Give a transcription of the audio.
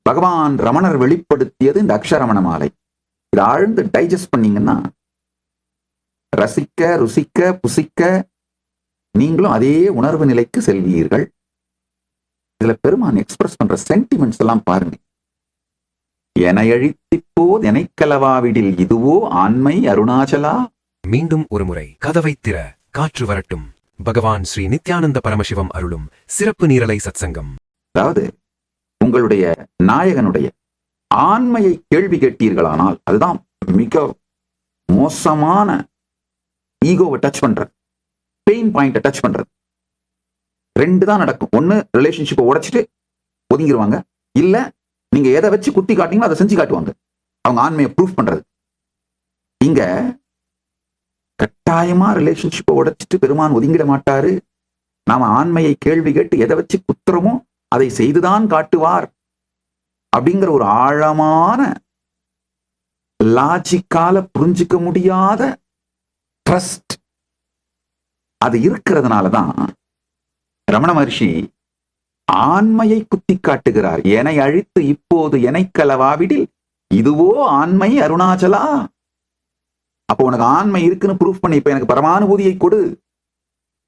பகவான் ரமணர் வெளிப்படுத்தியது இந்த அக்ஷரமண மாலை. இதை ஆழ்ந்து டைஜஸ்ட் பண்ணீங்கன்னா ரசிக்க, ருசிக்க, புசிக்க நீங்களும் அதே உணர்வு நிலைக்கு செல்வீர்கள். இதுல பெருமான் எக்ஸ்பிரஸ் பண்ற சென்டிமெண்ட்ஸ் எல்லாம் பாருங்க. என அழித்திப்போது எனைக்கலவாவிடில் இதுவோ ஆண்மை அருணாச்சலா. மீண்டும் ஒரு முறை கதவை திற, காற்று வரட்டும். பகவான் ஸ்ரீ நித்யானந்த பரமசிவம் அருளும் சிறப்பு நீரலை சத்சங்கம். அதாவது உங்களுடைய நாயகனுடைய ஆண்மையை கேள்வி கேட்டீர்களானால் அதுதான் மிக மோசமான ஈகோவை டச் பண்றது, பெயின் பாயிண்ட டச் பண்றது. ரெண்டு தான் நடக்கும். ஒன்னு ரிலேஷன்ஷிப்பை உடைச்சிட்டு ஒதுங்கிடுவாங்க, இல்ல நீங்க எதை வச்சு குத்தி காட்டீங்களோ அதை செஞ்சு காட்டுவாங்க. அவங்க ஆண்மையை ப்ரூஃப் பண்றது. இங்க கட்டாயமா ரிலேஷன்ஷிப்பை உடைச்சிட்டு பெருமான் ஒதுங்கிட மாட்டாரு. நாம ஆண்மையை கேள்வி கேட்டு எதை வச்சு குத்துறமோ அதை செய்துதான் காட்டுவார் அப்படிங்கிற ஒரு ஆழமான லாஜிக்கால புரிஞ்சிக்க முடியாத ட்ரஸ்ட் அது இருக்கிறதுனாலதான் ரமண மகர்ஷி ஆண்மையை குத்தி காட்டுகிறார். என்னை அழித்து இப்போது எனைக்கலவாவிடில் இதுவோ ஆண்மை அருணாச்சலா. அப்போ உனக்கு ஆண்மை இருக்குன்னு ப்ரூஃப் பண்ணி இப்ப எனக்கு பரமானுபூதியை கொடு